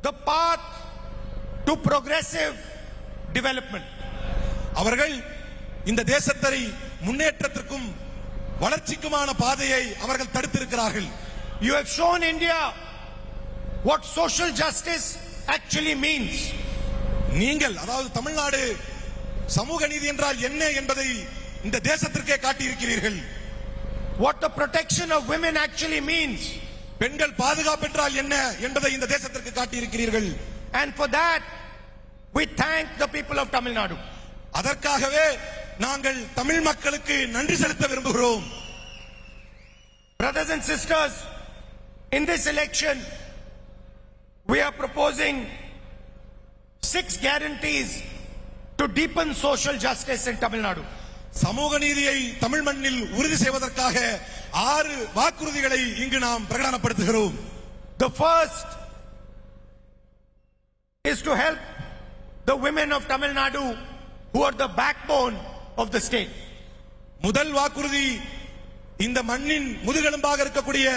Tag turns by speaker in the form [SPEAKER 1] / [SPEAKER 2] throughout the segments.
[SPEAKER 1] the path to progressive development.
[SPEAKER 2] அவர்கள் இந்த தேசத்தை முன்னேற்றத்திற்கும் வளர்ச்சிக்குமான பாதையை அவர்கள் தடுத்திருக்கிறார்கள்.
[SPEAKER 1] You have shown India what social justice actually means.
[SPEAKER 2] நீங்கள் அதாவது தமிழ்நாடு சமூக நீதி என்றால் என்ன என்பதை இந்த தேசத்திற்கே காட்டியிருக்கிறீர்கள்.
[SPEAKER 1] What the protection of women actually means.
[SPEAKER 2] பெண்கள் பாதுகாப்பு என்றால் என்ன என்பதை இந்த தேசத்திற்கு காட்டியிருக்கிறீர்கள்.
[SPEAKER 1] And for that we thank the people of Tamil Nadu.
[SPEAKER 2] அதற்காகவே நாங்கள் தமிழ் மக்களுக்கு நன்றி செலுத்த விரும்புகிறோம்.
[SPEAKER 1] Brothers and sisters, in this election we are proposing 6 guarantees to deepen social justice in Tamil Nadu.
[SPEAKER 2] சமூக நீதியை தமிழ் மண்ணில் உறுதி செய்வதற்காக 6 வாக்குறுதிகளை இங்கு நாம் பிரகடனப்படுத்துகிறோம்.
[SPEAKER 1] The first is to help the women of Tamil Nadu who are the backbone of the state.
[SPEAKER 2] முதல் வாக்குறுதி இந்த மண்ணின் முதுகெலும்பாக இருக்கக்கூடிய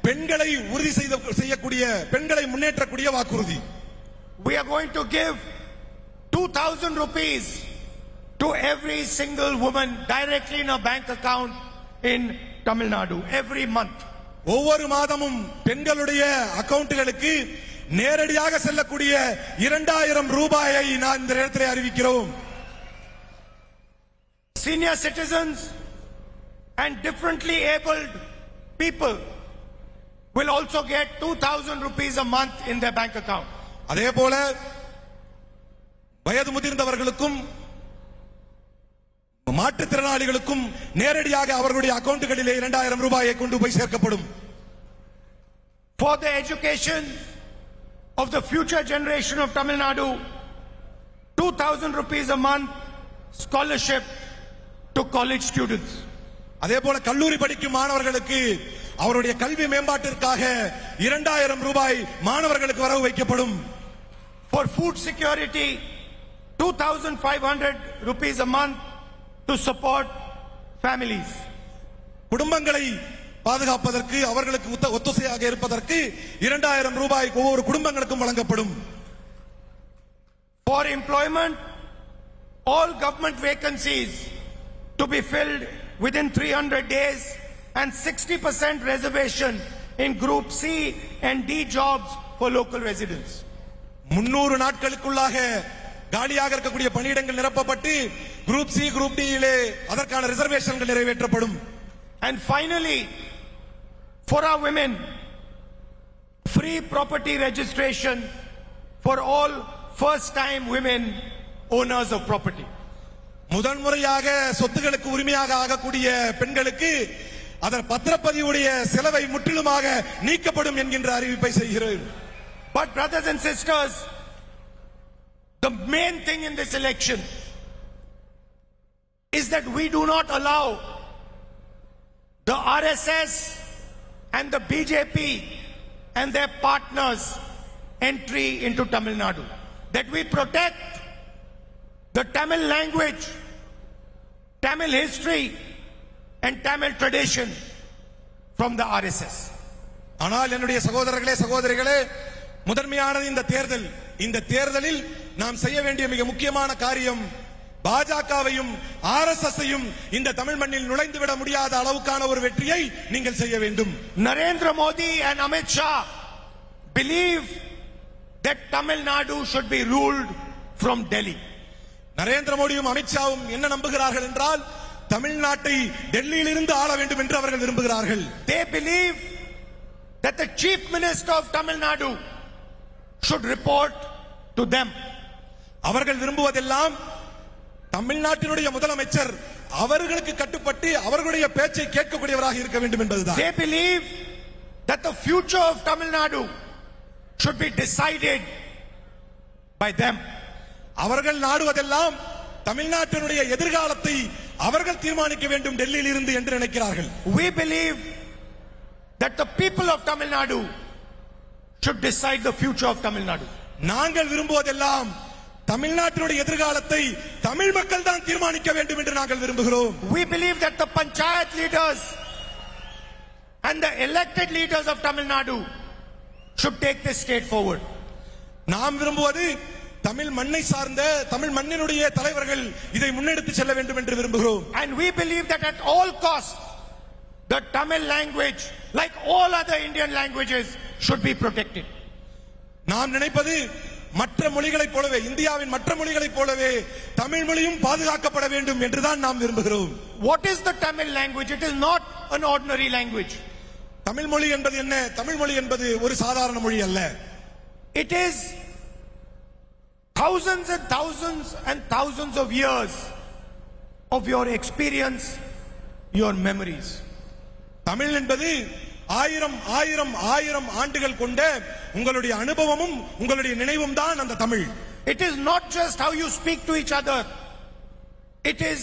[SPEAKER 2] பெண்களை உறுதி செய்யக்கூடிய பெண்களை முன்னேற்றக்கூடிய வாக்குறுதி.
[SPEAKER 1] We are going to give 2,000 rupees to every single woman directly in a bank account in Tamil Nadu every month.
[SPEAKER 2] ஒவ்வொரு மாதமும் பெண்களுடைய அக்கவுண்டுகளுக்கு நேரடியாக செல்லக்கூடிய 2,000 ரூபாயை நான் இந்த நேரத்தில் அறிவிக்கிறோம்.
[SPEAKER 1] Senior citizens and differently abled people will also get 2,000 rupees a month in their bank account.
[SPEAKER 2] அதேபோல வயது முதிர்ந்தவர்களுக்கும் மாற்றுத்திறனாளிகளுக்கும் நேரடியாக அவர்களுடைய அக்கவுண்டுகளிலே 2,000 ரூபாயை கொண்டு போய் சேர்க்கப்படும்.
[SPEAKER 1] For the education of the future generation of Tamil Nadu, 2,000 rupees a month scholarship to college students.
[SPEAKER 2] அதேபோல கல்லூரி படிக்கும் மாணவர்களுக்கு அவருடைய கல்வி மேம்பாட்டிற்காக 2,000 ரூபாய் மாணவர்களுக்கு வரவு வைக்கப்படும்.
[SPEAKER 1] For food security, 2,500 rupees a month to support families.
[SPEAKER 2] குடும்பங்களை பாதுகாப்பதற்கு அவர்களுக்கு ஒத்துழையாக இருப்பதற்கு 2,000 ரூபாய் ஒவ்வொரு குடும்பங்களுக்கும் வழங்கப்படும்.
[SPEAKER 1] For employment, all government vacancies to be filled within 300 days and 60% reservation in group C and D jobs for local residents.
[SPEAKER 2] 300 நாட்களுக்குள்ளாக காலியாக இருக்கக்கூடிய பணியிடங்கள் நிரப்பப்பட்டு குரூப் சி குரூப் டி யிலே அதற்கான ரிசர்வேஷன்கள் நிறைவேற்றப்படும்.
[SPEAKER 1] And finally, for our women, free property registration for all first time women owners of property.
[SPEAKER 2] முதன்முறையாக சொத்துக்களுக்கு உரிமையாக ஆகக்கூடிய பெண்களுக்கு அதன் பத்திரப்பதிவுடைய செலவை முற்றிலுமாக நீக்கப்படும் என்கின்ற அறிவிப்பை செய்கிறோம்.
[SPEAKER 1] But brothers and sisters, the main thing in this election is that we do not allow the RSS and the BJP and their partners entry into Tamil Nadu. That we protect the Tamil language, Tamil history and Tamil tradition from the RSS.
[SPEAKER 2] ஆனால் என்னுடைய சகோதரர்களே சகோதரிகளே, முதன்மையானது இந்த தேர்தலில் நாம் செய்ய வேண்டிய மிக முக்கியமான காரியம் பாஜகவையும் ஆர்எஸ்எஸ்ஸையும் இந்த தமிழ் மண்ணில் நுழைந்து விட முடியாத அளவுக்கான ஒரு வெற்றியை நீங்கள் செய்ய வேண்டும்.
[SPEAKER 1] Narendra Modi and Amit Shah believe that Tamil Nadu should be ruled from Delhi.
[SPEAKER 2] Narendra மோடியும் அமித்ஷாவும் என்ன நம்புகிறார்கள் என்றால் தமிழ்நாட்டை டெல்லியில் இருந்து ஆள வேண்டும் என்று அவர்கள் விரும்புகிறார்கள்.
[SPEAKER 1] They believe that the chief minister of Tamil Nadu should report to them.
[SPEAKER 2] அவர்கள் விரும்புவதெல்லாம் தமிழ்நாட்டினுடைய முதலமைச்சர் அவர்களுக்கு கட்டுப்பட்டு அவர்களுடைய பேச்சை கேட்கக்கூடியவராக இருக்க வேண்டும் என்பதுதான்.
[SPEAKER 1] They believe that the future of Tamil Nadu should be decided by them.
[SPEAKER 2] அவர்கள் நாடுவதெல்லாம் தமிழ்நாட்டினுடைய எதிர்காலத்தை அவர்கள் தீர்மானிக்க வேண்டும் டெல்லியில் இருந்து என்று நினைக்கிறார்கள்.
[SPEAKER 1] We believe that the people of Tamil Nadu should decide the future of Tamil Nadu.
[SPEAKER 2] நாங்கள் விரும்புவதெல்லாம் தமிழ்நாட்டினுடைய எதிர்காலத்தை தமிழ் மக்கள் தான் தீர்மானிக்க வேண்டும் என்று நாங்கள் விரும்புகிறோம்.
[SPEAKER 1] We believe that the panchayat leaders and the elected leaders of Tamil Nadu should take this state forward.
[SPEAKER 2] நாம் விரும்புவது தமிழ் மண்ணை சார்ந்த தமிழ் மண்ணினுடைய தலைவர்கள் இதை முன்னெடுத்து செல்ல வேண்டும் என்று விரும்புகிறோம்.
[SPEAKER 1] And we believe that at all costs, the Tamil language, like all other Indian languages, should be protected.
[SPEAKER 2] நாம் நினைப்பது மற்ற மொழிகளைப் போலவே இந்தியாவின் மற்ற மொழிகளைப் போலவே தமிழ் மொழியும் பாதுகாக்கப்பட வேண்டும் என்றுதான் நாம் விரும்புகிறோம்.
[SPEAKER 1] What is the Tamil language? It is not an ordinary language.
[SPEAKER 2] Tamil மொழி என்பது என்ன? தமிழ் மொழி என்பது ஒரு சாதாரண மொழி அல்ல.
[SPEAKER 1] It is thousands and thousands and thousands of years of your experience, your memories.
[SPEAKER 2] Tamil என்பது ஆயிரம் ஆயிரம் ஆயிரம் ஆண்டுகள் கொண்ட உங்களுடைய அனுபவமும் உங்களுடைய நினைவும் தான் அந்த Tamil.
[SPEAKER 1] It is not just how you speak to each other. It is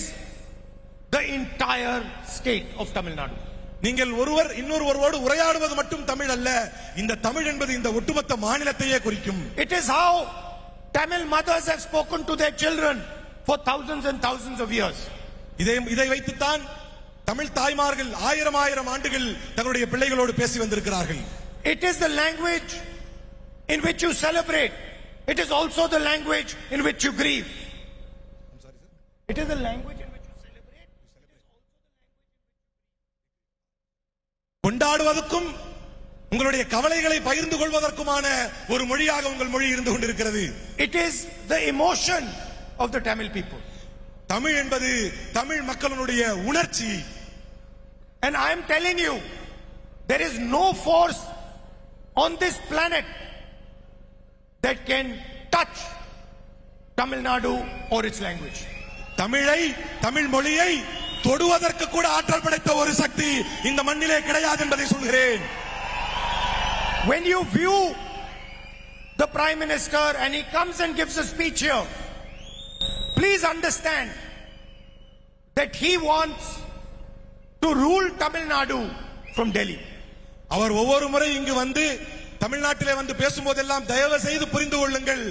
[SPEAKER 1] the entire state of Tamil Nadu.
[SPEAKER 2] நீங்கள் ஒருவர் இன்னொருவரோடு உரையாடுவது மட்டும் தமிழ் அல்ல. இந்த தமிழ் என்பது இந்த ஒட்டுமொத்த மாநிலத்தையே குறிக்கும்.
[SPEAKER 1] It is how Tamil mothers have spoken to their children for thousands and thousands of years.
[SPEAKER 2] இதை வைத்துத்தான் தமிழ் தாய்மார்கள் ஆயிரம் ஆயிரம் ஆண்டுகள் தங்களுடைய பிள்ளைகளோடு பேசி வந்திருக்கிறார்கள்.
[SPEAKER 1] It is the language in which you celebrate. It is also the language in which you grieve.
[SPEAKER 2] I'm sorry, sir.
[SPEAKER 1] It is the language in which you celebrate.
[SPEAKER 2] கொண்டாடுவதற்கும் உங்களுடைய கவலைகளை பகிர்ந்து கொள்வதற்குமான ஒரு மொழியாக உங்கள் மொழி இருந்து கொண்டிருக்கிறது.
[SPEAKER 1] It is the emotion of the Tamil people.
[SPEAKER 2] Tamil என்பது தமிழ் மக்களுடைய உணர்ச்சி.
[SPEAKER 1] And I am telling you, there is no force on this planet that can touch Tamil Nadu or its language.
[SPEAKER 2] தமிழை தமிழ் மொழியை தொடுவதற்கு கூட ஆற்றல் படைத்த ஒரு சக்தி இந்த மண்ணிலே கிடையாது என்பதை சொல்கிறேன்.
[SPEAKER 1] When you view the Prime Minister and he comes and gives a speech here, please understand that he wants to rule Tamil Nadu from Delhi.
[SPEAKER 2] அவர் ஒவ்வொரு முறை இங்கு வந்து தமிழ்நாட்டிலே வந்து பேசும்போதெல்லாம் தயவு செய்து புரிந்து கொள்ளுங்கள்,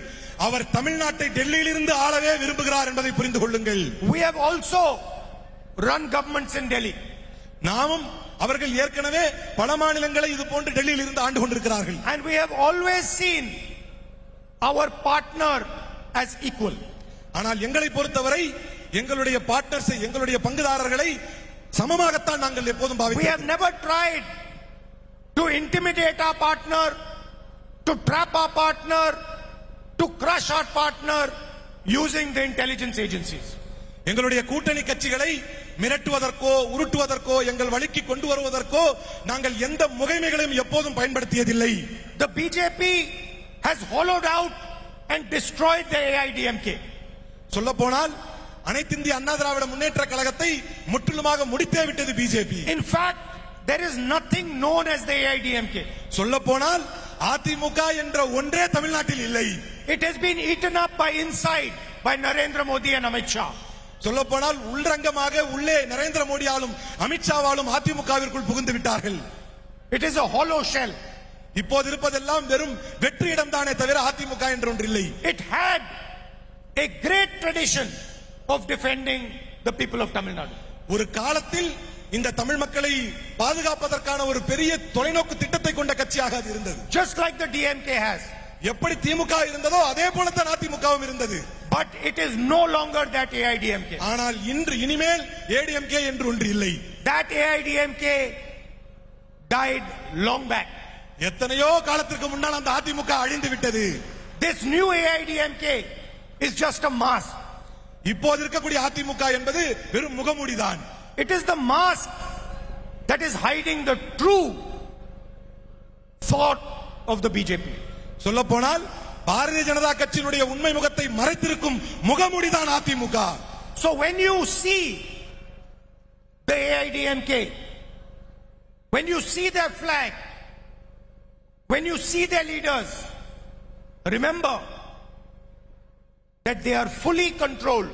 [SPEAKER 2] அவர் தமிழ்நாட்டை டெல்லியிலிருந்து ஆளவே விரும்புகிறார் என்பதை புரிந்து கொள்ளுங்கள்.
[SPEAKER 1] We have also run governments in Delhi.
[SPEAKER 2] நாமும் அவர்கள் ஏற்கனவே பல மாநிலங்களை இது போன்று டெல்லியில் இருந்து ஆண்டு கொண்டிருக்கிறார்கள்.
[SPEAKER 1] And we have always seen our partner as equal.
[SPEAKER 2] ஆனால் எங்களை பொறுத்தவரை எங்களுடைய பார்ட்னர்ஸ் எங்களுடைய பங்குதாரர்களை சமமாகத்தான் நாங்கள் எப்போதும்
[SPEAKER 1] We
[SPEAKER 2] பாவிக்கிறோம்.
[SPEAKER 1] have never tried to intimidate our partner, to trap our partner, to crush our partner using the intelligence agencies.
[SPEAKER 2] எங்களுடைய கூட்டணி கட்சிகளை மிரட்டுவதற்கோ உருட்டுவதற்கோ எங்கள் வழிக்கு கொண்டு வருவதற்கோ நாங்கள் எந்த முகைமைகளையும் எப்போதும் பயன்படுத்தியதில்லை.
[SPEAKER 1] The BJP has hollowed out and destroyed the AIDMK.
[SPEAKER 2] சொல்ல போனால் அனைத்து இந்திய அண்ணா திராவிட முன்னேற்ற கழகத்தை முற்றிலுமாக முடித்தே விட்டது BJP.
[SPEAKER 1] In fact, there is nothing known as the AIDMK.
[SPEAKER 2] சொல்ல போனால் அதிமுக என்ற ஒன்றே தமிழ்நாட்டில் இல்லை.
[SPEAKER 1] It has been eaten up by inside by Narendra Modi and Amit Shah.
[SPEAKER 2] சொல்ல போனால் உள்ரங்கமாக உள்ளே நரேந்திர மோடியாலும் அமித்ஷாவாலும் அதிமுகவிற்குள் புகுந்து விட்டார்கள்.
[SPEAKER 1] It is a hollow shell.
[SPEAKER 2] இப்போது இருப்பதெல்லாம் வெறும் வெற்றியிடம் தானே தவிர அதிமுக என்று ஒன்று இல்லை.
[SPEAKER 1] It had a great tradition of defending the people of Tamil Nadu.
[SPEAKER 2] ஒரு காலத்தில் இந்த தமிழ் மக்களை பாதுகாப்பதற்கான ஒரு பெரிய தொலைநோக்கு திட்டத்தை கொண்ட கட்சியாக அது இருந்தது.
[SPEAKER 1] Just like the DMK has.
[SPEAKER 2] எப்படி திமுக இருந்ததோ அதே போல தான் அதிமுகவும் இருந்தது.
[SPEAKER 1] But it is no longer that AIDMK.
[SPEAKER 2] ஆனால் இனிமேல் ஏடிஎம்கே என்று ஒன்று இல்லை.
[SPEAKER 1] That AIDMK died long back.
[SPEAKER 2] எத்தனையோ காலத்திற்கு முன்னால் அந்த அதிமுக அழிந்து விட்டது.
[SPEAKER 1] This new AIDMK is just a mask.
[SPEAKER 2] இப்போது இருக்கக்கூடிய அதிமுக என்பது வெறும் முகமூடிதான்.
[SPEAKER 1] It is the mask that is hiding the true thought of the BJP.
[SPEAKER 2] சொல்ல போனால் பாரதிய ஜனதா கட்சியினுடைய உண்மை முகத்தை மறைத்திருக்கும் முகமூடிதான் AIADMK.
[SPEAKER 1] So when you see the AIDMK, when you see their flag, when you see their leaders, remember that they are fully controlled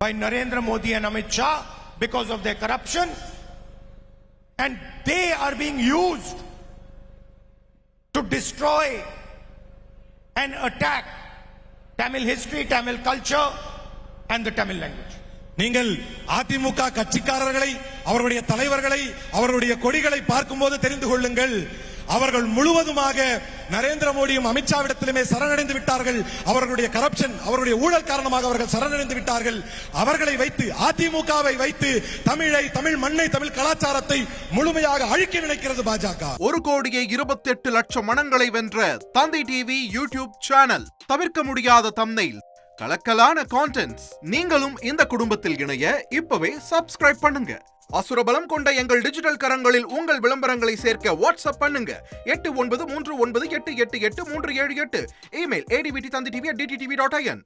[SPEAKER 1] by Narendra Modi and Amit Shah because of their corruption, and they are being used to destroy and attack Tamil history, Tamil culture and the Tamil language.
[SPEAKER 2] நீங்கள் அதிமுக கட்சிக்காரர்களை அவருடைய தலைவர்களை அவருடைய கொடிகளை பார்க்கும்போது தெரிந்து கொள்ளுங்கள், அவர்கள் முழுவதுமாக நரேந்திர மோடியும் அமித்ஷாவிடத்திலுமே சரணடைந்து விட்டார்கள். அவர்களுடைய கரப்ஷன், அவர்களுடைய ஊழல் காரணமாக அவர்கள் சரணடைந்து விட்டார்கள். அவர்களை வைத்து, அதிமுகவை வைத்து தமிழ் மண்ணை, தமிழ் கலாச்சாரத்தை முழுமையாக அழிக்க நினைக்கிறது பாஜக.
[SPEAKER 3] 1,28,00,000 மனங்களை வென்ற தந்தி டிவி யூடியூப் சேனல். தவிர்க்க முடியாத தம்ப்நெயில், கலக்கலான கான்டென்ட்ஸ். நீங்களும் இந்த குடும்பத்தில் இணைய இப்பவே சப்ஸ்கிரைப் பண்ணுங்க. அசுரபலம் கொண்ட எங்கள் டிஜிட்டல் கரங்களில் உங்கள் விளம்பரங்களை சேர்க்க வாட்ஸ்அப் பண்ணுங்க. 8939888838. Email advtthanditv@dttv.in.